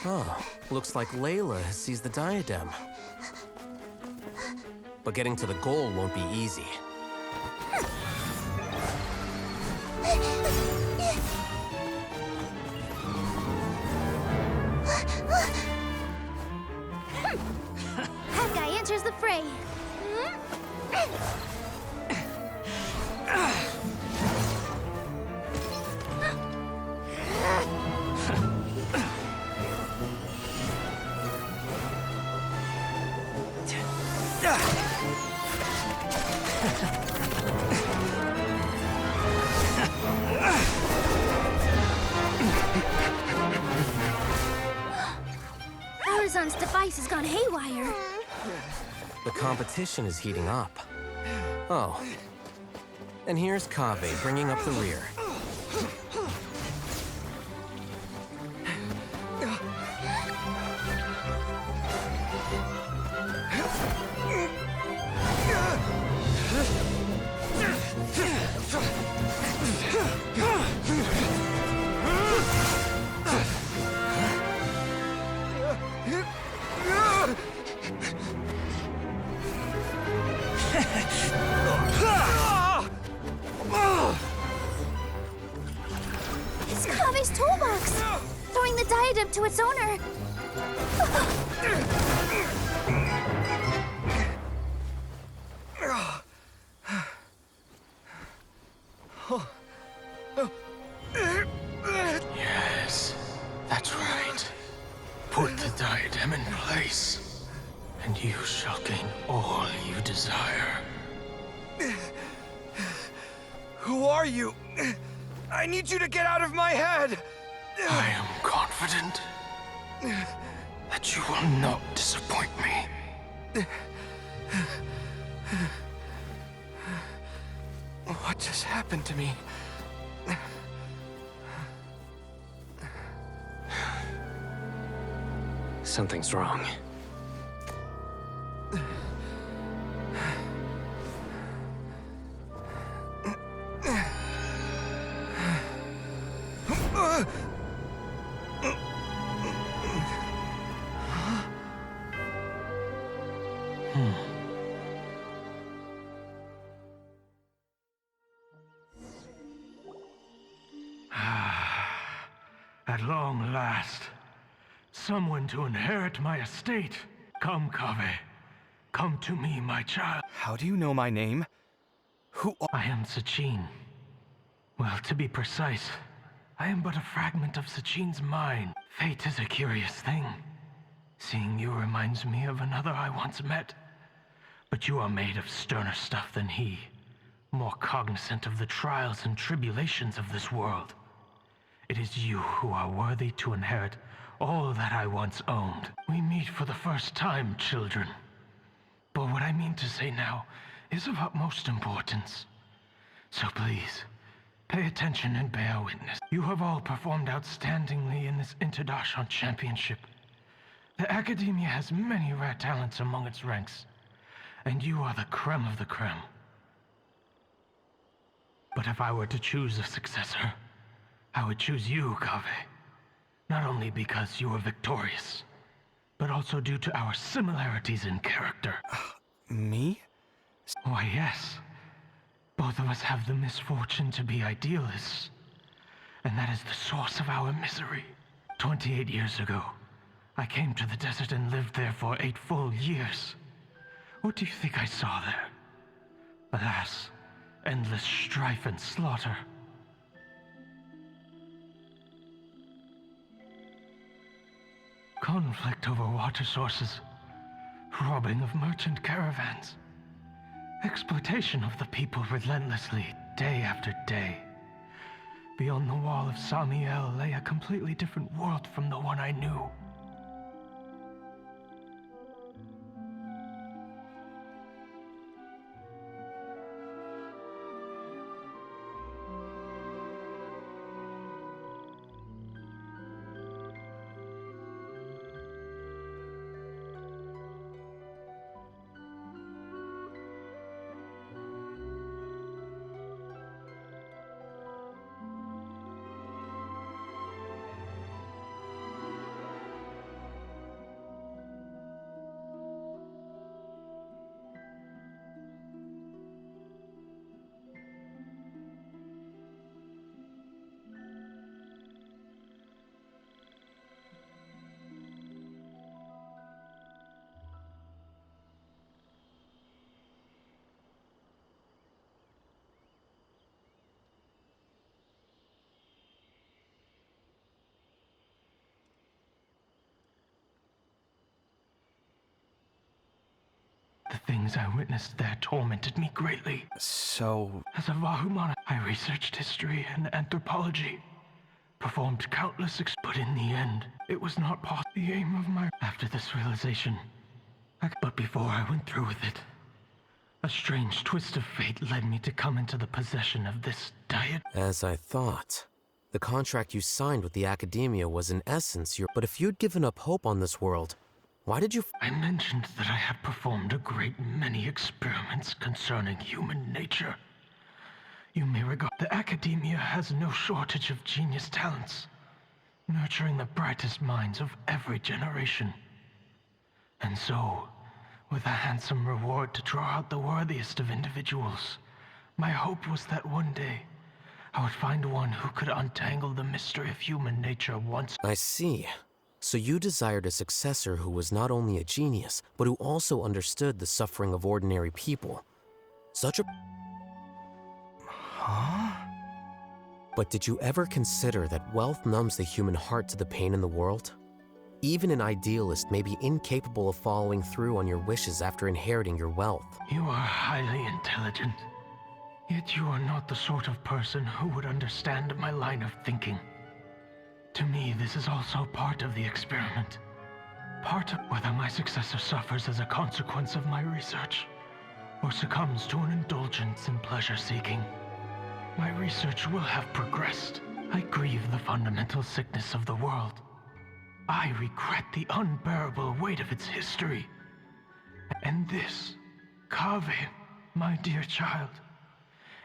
Oh, looks like Layla has seized the diadem. But getting to the goal won't be easy. That guy enters the fray. Arizon's device has gone haywire. The competition is heating up. Oh. And here's Kaveh bringing up the rear. It's Kaveh's toolbox! Throwing the diadem to its owner! Yes, that's right. Put the diadem in place, and you shall gain all you desire. Who are you? I need you to get out of my head! I am confident that you will not disappoint me. What just happened to me? Something's wrong. At long last, someone to inherit my estate. Come, Kaveh. Come to me, my child. How do you know my name? Who are... I am Sachin. Well, to be precise, I am but a fragment of Sachin's mind. Fate is a curious thing. Seeing you reminds me of another I once met. But you are made of sterner stuff than he, more cognizant of the trials and tribulations of this world. It is you who are worthy to inherit all that I once owned. We meet for the first time, children. But what I mean to say now is of utmost importance. So please, pay attention and bear witness. You have all performed outstandingly in this Interdashon Championship. The Academia has many rare talents among its ranks, and you are the creme of the creme. But if I were to choose a successor, I would choose you, Kaveh. Not only because you were victorious, but also due to our similarities in character. Me? Why, yes. Both of us have the misfortune to be idealists. And that is the source of our misery. 28 years ago, I came to the desert and lived there for 8 full years. What do you think I saw there? Alas, endless strife and slaughter. Conflict over water sources, robbing of merchant caravans, exploitation of the people relentlessly, day after day. Beyond the wall of Samiel lay a completely different world from the one I knew. things I witnessed there tormented me greatly. So... As a Vahumana, I researched history and anthropology, performed countless but in the end, it was not possible. The aim of my... After this realization, but before I went through with it, a strange twist of fate led me to come into the possession of this diet. As I thought. The contract you signed with the Academia was in essence your... But if you'd given up hope on this world, why did you... I mentioned that I had performed a great many experiments concerning human nature. You may regard the Academia has no shortage of genius talents, nurturing the brightest minds of every generation. And so, with a handsome reward to draw out the worthiest of individuals, my hope was that one day I would find one who could untangle the mystery of human nature once. I see. So you desired a successor who was not only a genius, but who also understood the suffering of ordinary people. Such a... Huh? But did you ever consider that wealth numbs the human heart to the pain in the world? Even an idealist may be incapable of following through on your wishes after inheriting your wealth. You are highly intelligent, yet you are not the sort of person who would understand my line of thinking. To me, this is also part of the experiment. Part of whether my successor suffers as a consequence of my research, or succumbs to an indulgence in pleasure-seeking. My research will have progressed. I grieve the fundamental sickness of the world. I regret the unbearable weight of its history. And this, Kaveh, my dear child,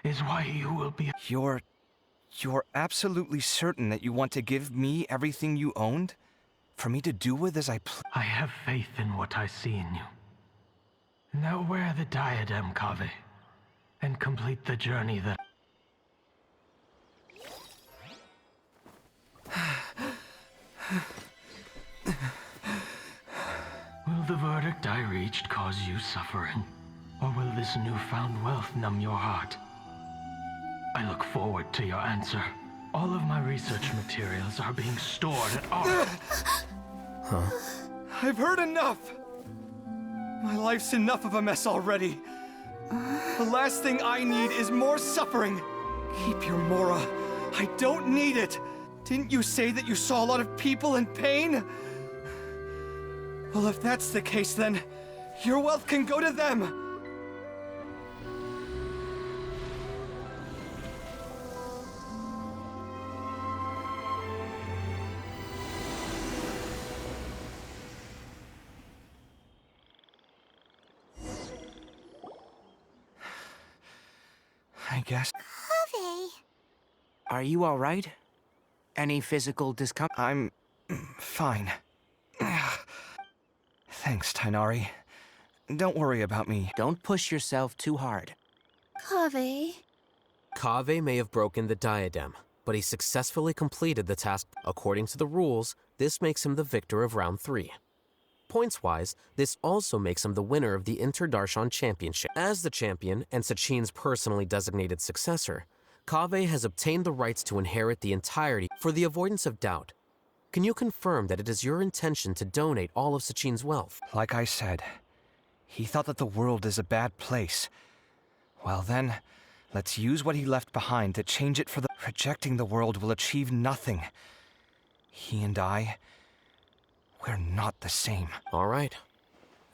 is why you will be... You're absolutely certain that you want to give me everything you owned? For me to do with as I please? I have faith in what I see in you. Now wear the diadem, Kaveh, and complete the journey that... Will the verdict I reached cause you suffering? Or will this newfound wealth numb your heart? I look forward to your answer. All of my research materials are being stored at our... Huh? I've heard enough! My life's enough of a mess already. The last thing I need is more suffering. Keep your Mora. I don't need it. Didn't you say that you saw a lot of people in pain? Well, if that's the case, then your wealth can go to them. I guess. Kaveh. Are you all right? Any physical discomfort? I'm fine. Thanks, Tainari. Don't worry about me. Don't push yourself too hard. Kaveh. Kaveh may have broken the diadem, but he successfully completed the task. According to the rules, this makes him the victor of round 3. Points-wise, this also makes him the winner of the Interdarshan Championship. As the champion and Sachin's personally designated successor, Kaveh has obtained the rights to inherit the entirety. For the avoidance of doubt, can you confirm that it is your intention to donate all of Sachin's wealth? Like I said, he thought that the world is a bad place. Well then, let's use what he left behind to change it for the... Rejecting the world will achieve nothing. He and I, we're not the same. All right.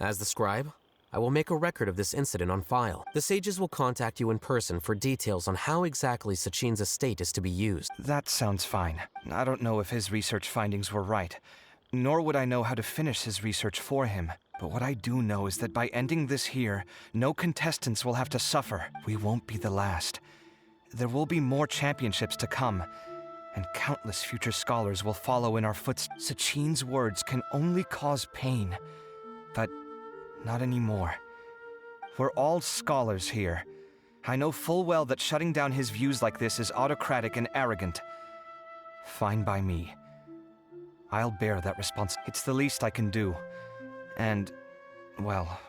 As the scribe, I will make a record of this incident on file. The sages will contact you in person for details on how exactly Sachin's estate is to be used. That sounds fine. I don't know if his research findings were right, nor would I know how to finish his research for him. But what I do know is that by ending this here, no contestants will have to suffer. We won't be the last. There will be more championships to come, and countless future scholars will follow in our footsteps. Sachin's words can only cause pain, but not anymore. We're all scholars here. I know full well that shutting down his views like this is autocratic and arrogant. Fine by me. I'll bear that responsibility. It's the least I can do. And, well,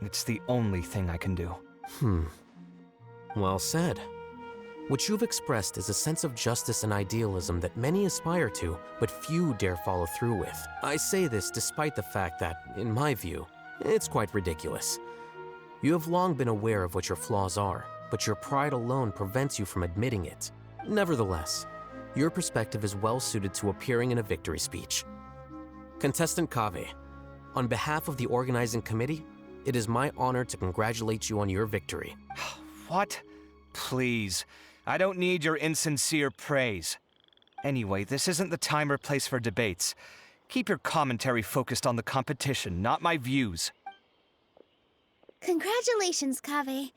it's the only thing I can do. Well said. What you've expressed is a sense of justice and idealism that many aspire to, but few dare follow through with. I say this despite the fact that, in my view, it's quite ridiculous. You have long been aware of what your flaws are, but your pride alone prevents you from admitting it. Nevertheless, your perspective is well suited to appearing in a victory speech. Contestant Kaveh, on behalf of the organizing committee, it is my honor to congratulate you on your victory. What? Please. I don't need your insincere praise. Anyway, this isn't the time or place for debates. Keep your commentary focused on the competition, not my views. Congratulations, Kaveh.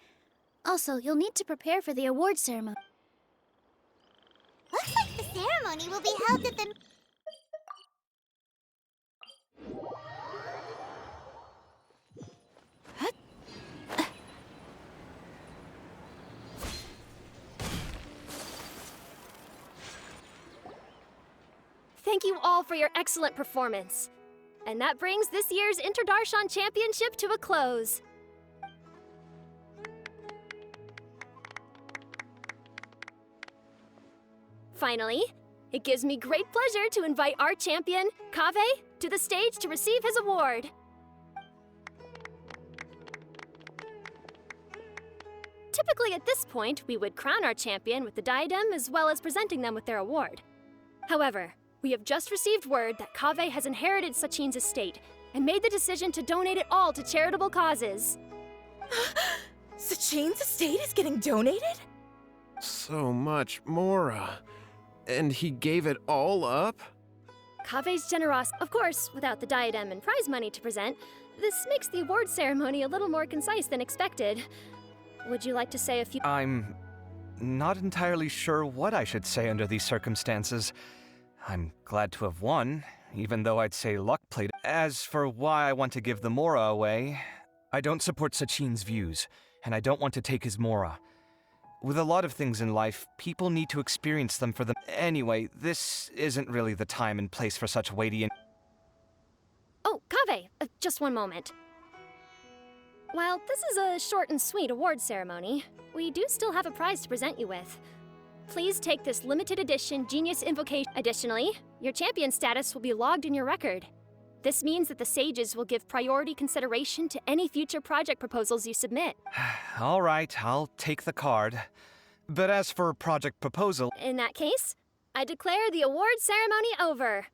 Also, you'll need to prepare for the award ceremony. Looks like the ceremony will be held at the... Thank you all for your excellent performance. And that brings this year's Interdarshan Championship to a close. Finally, it gives me great pleasure to invite our champion, Kaveh, to the stage to receive his award. Typically at this point, we would crown our champion with the diadem as well as presenting them with their award. However, we have just received word that Kaveh has inherited Sachin's estate and made the decision to donate it all to charitable causes. Sachin's estate is getting donated? So much, Mora. And he gave it all up? Kaveh's generosity, of course, without the diadem and prize money to present, this makes the award ceremony a little more concise than expected. Would you like to say a few— I'm not entirely sure what I should say under these circumstances. I'm glad to have won, even though I'd say luck played. As for why I want to give the Mora away, I don't support Sachin's views, and I don't want to take his Mora. With a lot of things in life, people need to experience them for them. Anyway, this isn't really the time and place for such weighty— Oh, Kaveh, just one moment. While this is a short and sweet award ceremony, we do still have a prize to present you with. Please take this limited edition Genius Invocation. Additionally, your champion status will be logged in your record. This means that the sages will give priority consideration to any future project proposals you submit. All right, I'll take the card. But as for project proposal— In that case, I declare the award ceremony over.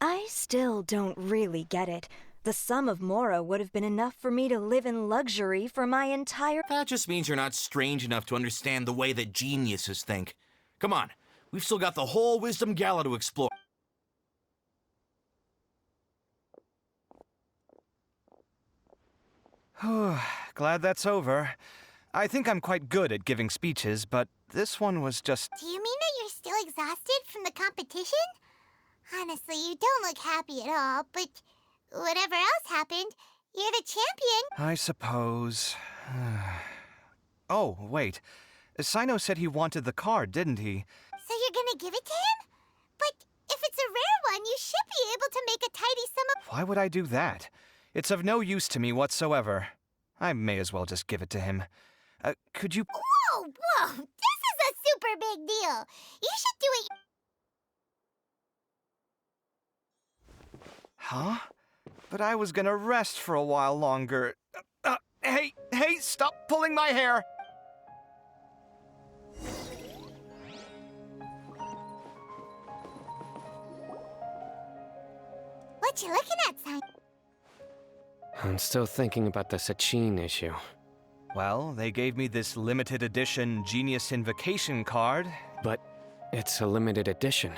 I still don't really get it. The sum of Mora would have been enough for me to live in luxury for my entire— That just means you're not strange enough to understand the way that geniuses think. Come on, we've still got the whole Wisdom Gala to explore. Glad that's over. I think I'm quite good at giving speeches, but this one was just— Do you mean that you're still exhausted from the competition? Honestly, you don't look happy at all, but whatever else happened, you're the champion. I suppose. Oh, wait. Sino said he wanted the card, didn't he? So you're gonna give it to him? But if it's a rare one, you should be able to make a tidy sum of— Why would I do that? It's of no use to me whatsoever. I may as well just give it to him. Could you— Whoa, whoa! This is a super big deal! You should do it— Huh? But I was gonna rest for a while longer. Hey, stop pulling my hair! What you looking at, son? I'm still thinking about the Sachin issue. Well, they gave me this limited edition Genius Invocation card. But it's a limited edition.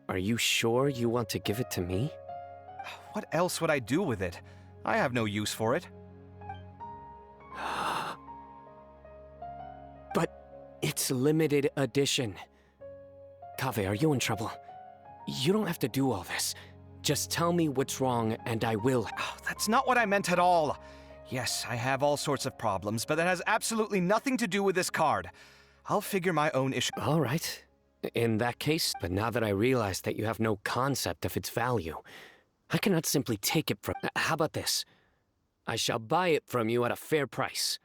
Are you sure you want to give it to me? What else would I do with it? I have no use for it. But it's limited edition. Kaveh, are you in trouble? You don't have to do all this. Just tell me what's wrong and I will. Oh, that's not what I meant at all. Yes, I have all sorts of problems, but that has absolutely nothing to do with this card. I'll figure my own issue. All right. In that case, but now that I realize that you have no concept of its value, I cannot simply take it from— How about this? I shall buy it from you at a fair price.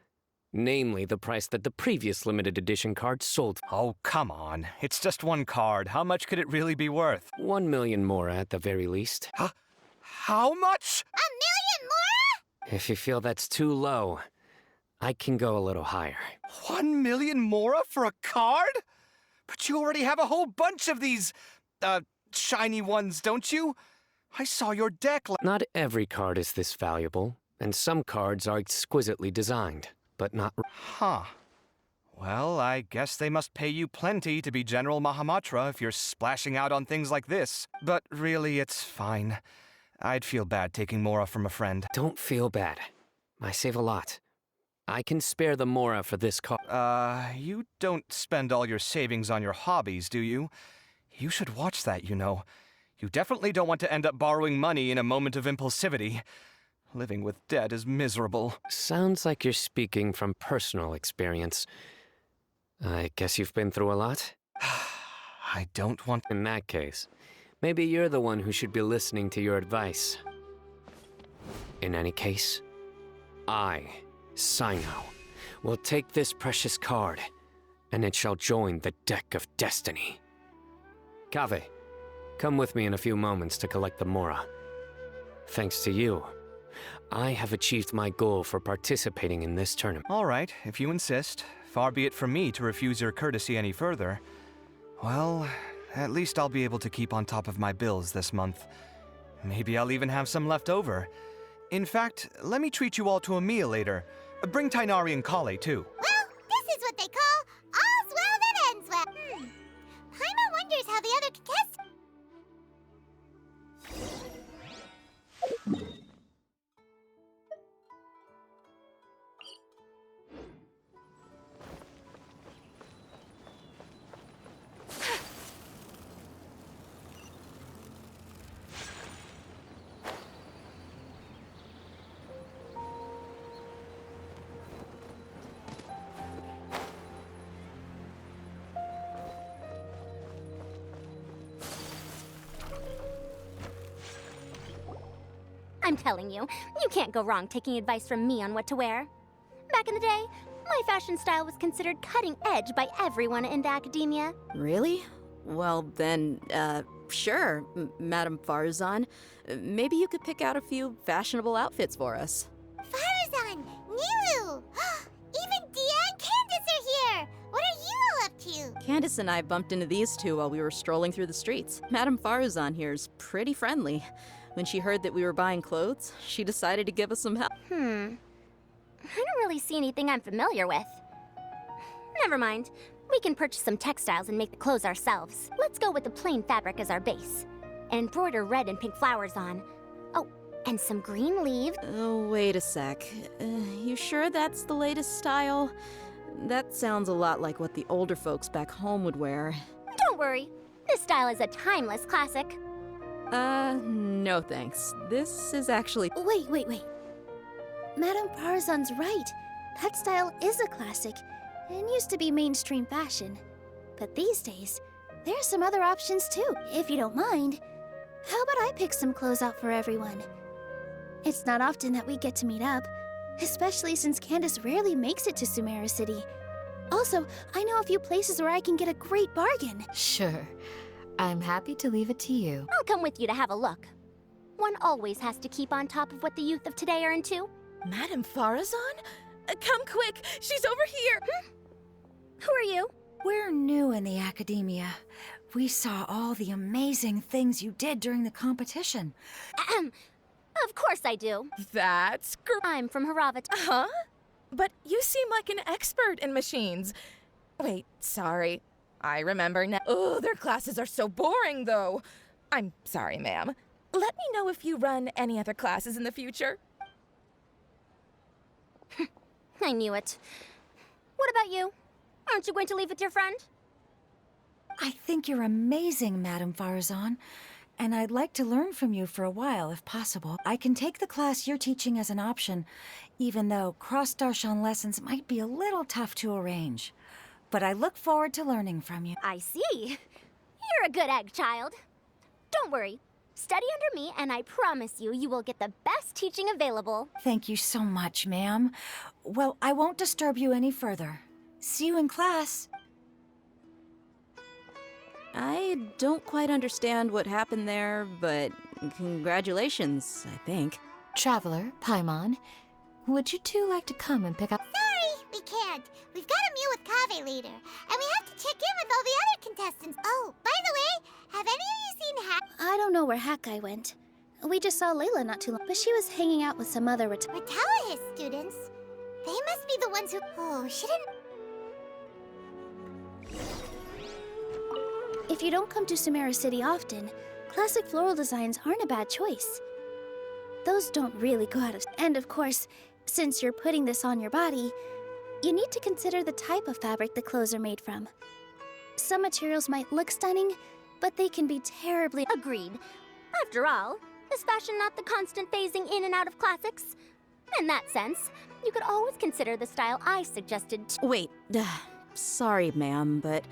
Namely, the price that the previous limited edition card sold. Oh, come on. It's just one card. How much could it really be worth? 1 million more at the very least. How much? A million more? If you feel that's too low, I can go a little higher. 1 million mora for a card? But you already have a whole bunch of these, shiny ones, don't you? I saw your deck. Not every card is this valuable, and some cards are exquisitely designed, but not. Huh. Well, I guess they must pay you plenty to be General Mahamatra if you're splashing out on things like this. But really, it's fine. I'd feel bad taking mora from a friend. Don't feel bad. I save a lot. I can spare the mora for this card. You don't spend all your savings on your hobbies, do you? You should watch that, you know. You definitely don't want to end up borrowing money in a moment of impulsivity. Living with debt is miserable. Sounds like you're speaking from personal experience. I guess you've been through a lot? I don't want... In that case, maybe you're the one who should be listening to your advice. In any case, I, Sino, will take this precious card, and it shall join the deck of destiny. Kaveh, come with me in a few moments to collect the mora. Thanks to you, I have achieved my goal for participating in this tournament. All right, if you insist. Far be it from me to refuse your courtesy any further. Well, at least I'll be able to keep on top of my bills this month. Maybe I'll even have some left over. In fact, let me treat you all to a meal later. Bring Tainari and Kale, too. Well, this is what they call all's well that ends well. Paimon wonders how the other contestants... I'm telling you, you can't go wrong taking advice from me on what to wear. Back in the day, my fashion style was considered cutting edge by everyone in the academia. Really? Well, then, sure, Madame Farzan. Maybe you could pick out a few fashionable outfits for us. Farazan! Nilu! Even Dia and Candace are here! What are you all up to? Candace and I bumped into these two while we were strolling through the streets. Madame Farazan here's pretty friendly. When she heard that we were buying clothes, she decided to give us some help. I don't really see anything I'm familiar with. Never mind. We can purchase some textiles and make the clothes ourselves. Let's go with the plain fabric as our base. And embroider red and pink flowers on. Oh, and some green leaves. Oh, wait a sec. You sure that's the latest style? That sounds a lot like what the older folks back home would wear. Don't worry. This style is a timeless classic. No thanks. This is actually... Wait. Madame Farzan's right. That style is a classic, and used to be mainstream fashion. But these days, there's some other options too, if you don't mind. How about I pick some clothes out for everyone? It's not often that we get to meet up, especially since Candace rarely makes it to Sumeru City. Also, I know a few places where I can get a great bargain. Sure. I'm happy to leave it to you. I'll come with you to have a look. One always has to keep on top of what the youth of today are into. Madame Farazan? Come quick! She's over here! Who are you? We're new in the academia. We saw all the amazing things you did during the competition. Of course I do. That's great. I'm from Haravat. Huh? But you seem like an expert in machines. Wait, sorry. I remember now. Oh, their classes are so boring, though. I'm sorry, ma'am. Let me know if you run any other classes in the future. I knew it. What about you? Aren't you going to leave with your friend? I think you're amazing, Madame Farazan, and I'd like to learn from you for a while, if possible. I can take the class you're teaching as an option, even though cross-darshan lessons might be a little tough to arrange. But I look forward to learning from you. I see. You're a good egg, child. Don't worry. Study under me, and I promise you, you will get the best teaching available. Thank you so much, ma'am. Well, I won't disturb you any further. See you in class. I don't quite understand what happened there, but congratulations, I think. Traveler, Paimon, would you two like to come and pick up? Sorry, we can't. We've got a meal with Kaveh later, and we have to check in with all the other contestants. Oh, by the way, have any of you seen I don't know where Hakai went. We just saw Layla not too long, but she was hanging out with some other Retala students? They must be the ones who... Oh, she didn't... If you don't come to Samara City often, classic floral designs aren't a bad choice. Those don't really go out of... And of course, since you're putting this on your body, you need to consider the type of fabric the clothes are made from. Some materials might look stunning, but they can be terribly... Agreed. After all, is fashion not the constant phasing in and out of classics? In that sense, you could always consider the style I suggested Wait, sorry, ma'am, but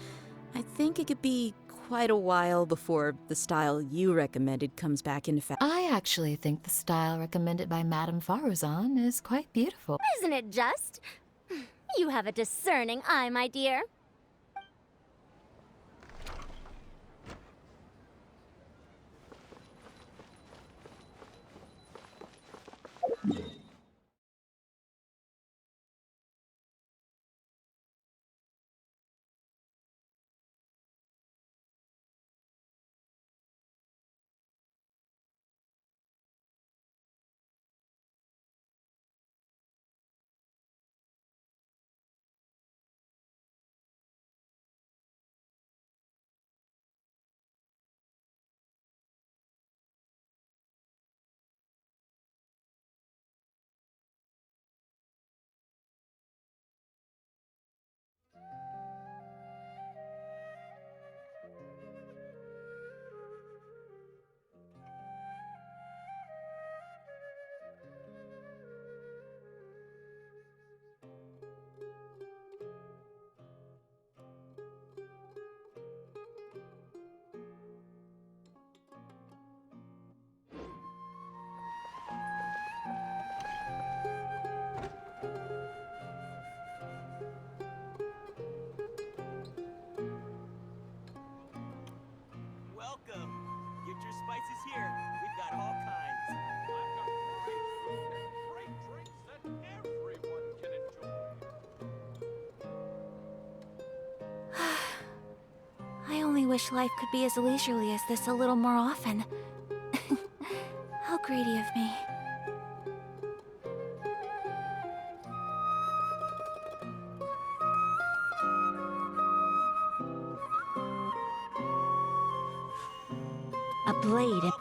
I think it could be quite a while before the style you recommended comes back into fashion. I actually think the style recommended by Madame Faruzan is quite beautiful. Isn't it just? You have a discerning eye, my dear. Welcome. Get your spices here. We've got all kinds. I've got great food and great drinks that everyone can enjoy. I only wish life could be as leisurely as this a little more often. How greedy of me. A blade.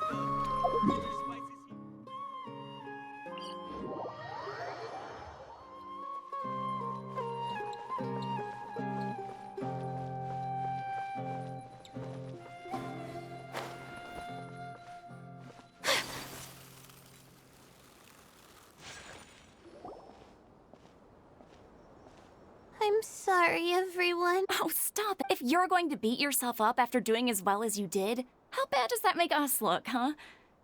I'm sorry, everyone. Oh, stop. If you're going to beat yourself up after doing as well as you did, how bad does that make us look, huh?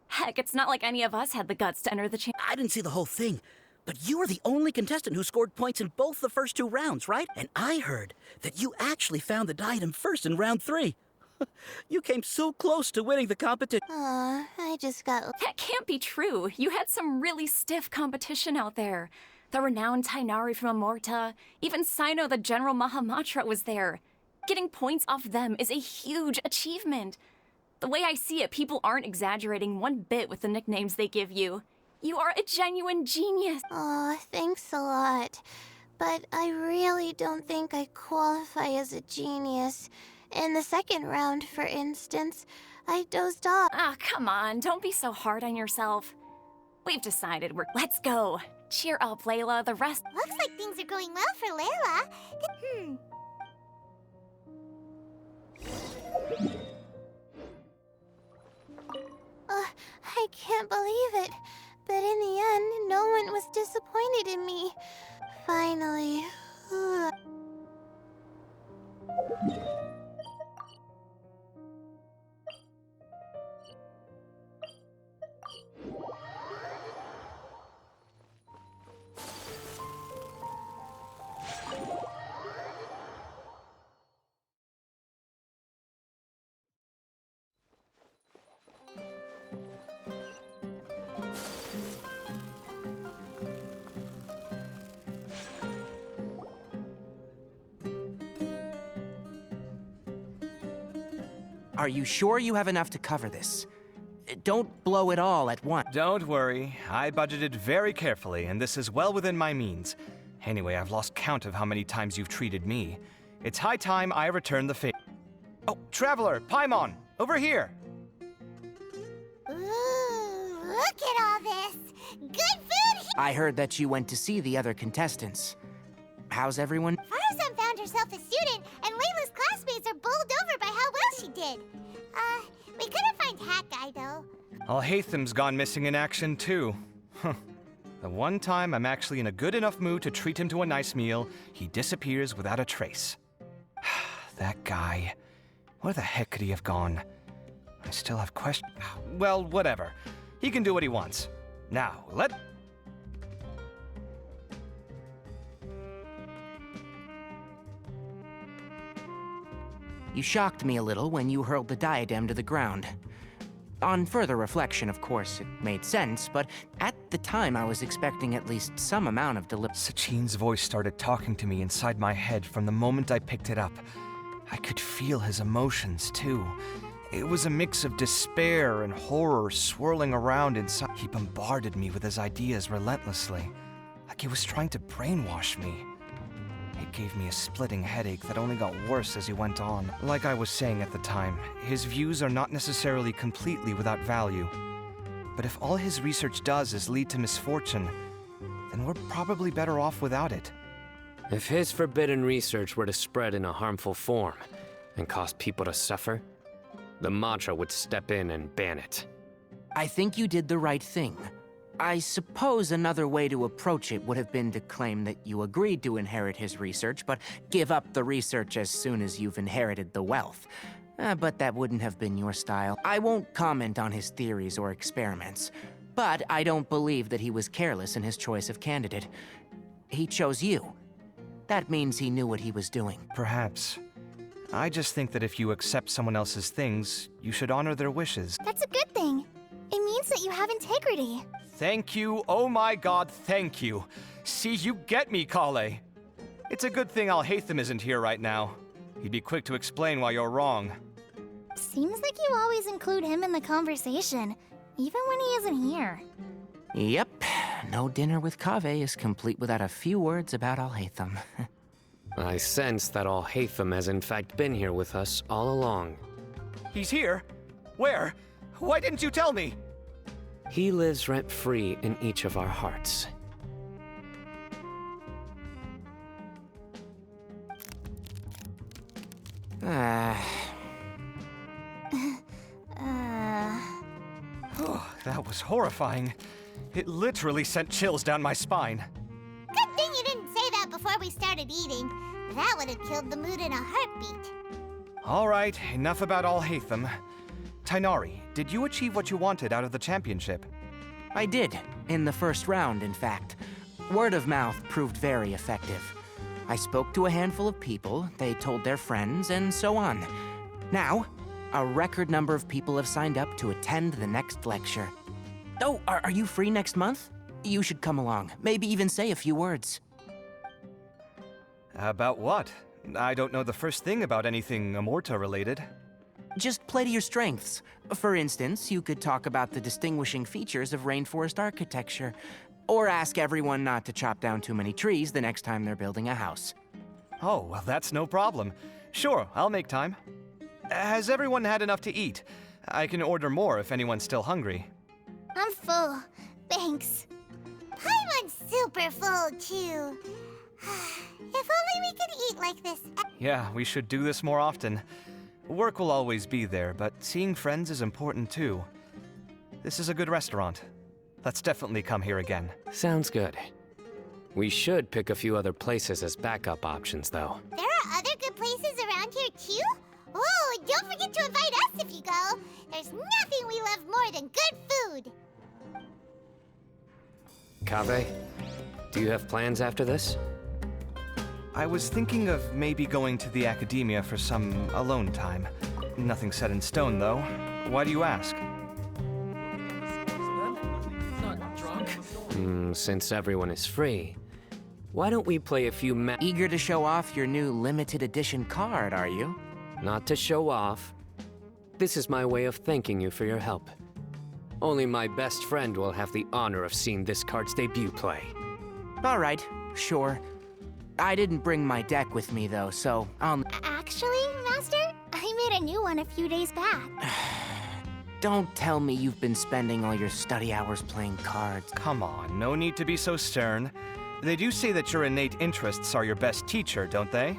Heck, it's not like any of us had the guts to enter the I didn't see the whole thing, but you were the only contestant who scored points in both the first 2 rounds, right? And I heard that you actually found the diadem first in round 3. You came so close to winning the competition. Aw, I just got... That can't be true. You had some really stiff competition out there. The renowned Tainari from Amorta, even Sino the General Mahamatra was there. Getting points off them is a huge achievement. The way I see it, people aren't exaggerating one bit with the nicknames they give you. You are a genuine genius. Aw, thanks a lot. But I really don't think I qualify as a genius. In the second round, for instance, I dozed off. Ah, come on, don't be so hard on yourself. We've decided let's go. Cheer up, Layla, the rest... Looks like things are going well for Layla. I can't believe it. But in the end, no one was disappointed in me. Finally. Are you sure you have enough to cover this? Don't blow it all at once. Don't worry. I budgeted very carefully, and this is well within my means. Anyway, I've lost count of how many times you've treated me. It's high time I return the favor. Oh, Traveler, Paimon, over here! Ooh, look at all this! Good food here! I heard that you went to see the other contestants. How's everyone? Faruzan found herself a student, and Layla's classmates are bowled over by how well she did. We couldn't find Hat Guy, though. Alhaitham's gone missing in action, too. Huh. The one time I'm actually in a good enough mood to treat him to a nice meal, he disappears without a trace. That guy. Where the heck could he have gone? I still have questions. Well, whatever. He can do what he wants. Now, You shocked me a little when you hurled the diadem to the ground. On further reflection, of course, it made sense, but at the time I was expecting at least some amount of Sachine's voice started talking to me inside my head from the moment I picked it up. I could feel his emotions, too. It was a mix of despair and horror swirling around inside. He bombarded me with his ideas relentlessly, like he was trying to brainwash me. It gave me a splitting headache that only got worse as he went on. Like I was saying at the time, his views are not necessarily completely without value. But if all his research does is lead to misfortune, then we're probably better off without it. If his forbidden research were to spread in a harmful form and cause people to suffer, the Matra would step in and ban it. I think you did the right thing. I suppose another way to approach it would have been to claim that you agreed to inherit his research, but give up the research as soon as you've inherited the wealth. But that wouldn't have been your style. I won't comment on his theories or experiments, but I don't believe that he was careless in his choice of candidate. He chose you. That means he knew what he was doing. Perhaps. I just think that if you accept someone else's things, you should honor their wishes. That's a good thing. It means that you have integrity. Thank you, oh my god, thank you. See, you get me, Kaveh. It's a good thing Alhaitham isn't here right now. He'd be quick to explain why you're wrong. Seems like you always include him in the conversation, even when he isn't here. Yep, no dinner with Kaveh is complete without a few words about Alhaitham. I sense that Alhaitham has in fact been here with us all along. He's here? Where? Why didn't you tell me? He lives rent-free in each of our hearts. Oh, that was horrifying. It literally sent chills down my spine. Good thing you didn't say that before we started eating. That would have killed the mood in a heartbeat. All right, enough about Alhaitham. Tighnari, did you achieve what you wanted out of the championship? I did, in the first round, in fact. Word of mouth proved very effective. I spoke to a handful of people, they told their friends, and so on. Now, a record number of people have signed up to attend the next lecture. Oh, are you free next month? You should come along, maybe even say a few words. About what? I don't know the first thing about anything Amorta-related. Just play to your strengths. For instance, you could talk about the distinguishing features of rainforest architecture, or ask everyone not to chop down too many trees the next time they're building a house. Oh, well, that's no problem. Sure, I'll make time. Has everyone had enough to eat? I can order more if anyone's still hungry. I'm full. Thanks. Paimon's super full, too. If only we could eat like this. Yeah, we should do this more often. Work will always be there, but seeing friends is important too. This is a good restaurant. Let's definitely come here again. Sounds good. We should pick a few other places as backup options, though. There are other good places around here, too? Oh, and don't forget to invite us if you go. There's nothing we love more than good food. Kaveh, do you have plans after this? I was thinking of maybe going to the academia for some alone time. Nothing set in stone, though. Why do you ask? Since everyone is free, why don't we play a few Eager to show off your new limited edition card, are you? Not to show off, This is my way of thanking you for your help. Only my best friend will have the honor of seeing this card's debut play. All right, sure. I didn't bring my deck with me, though, so I'll... Actually, Master, I made a new one a few days back. Don't tell me you've been spending all your study hours playing cards. Come on, no need to be so stern. They do say that your innate interests are your best teacher, don't they?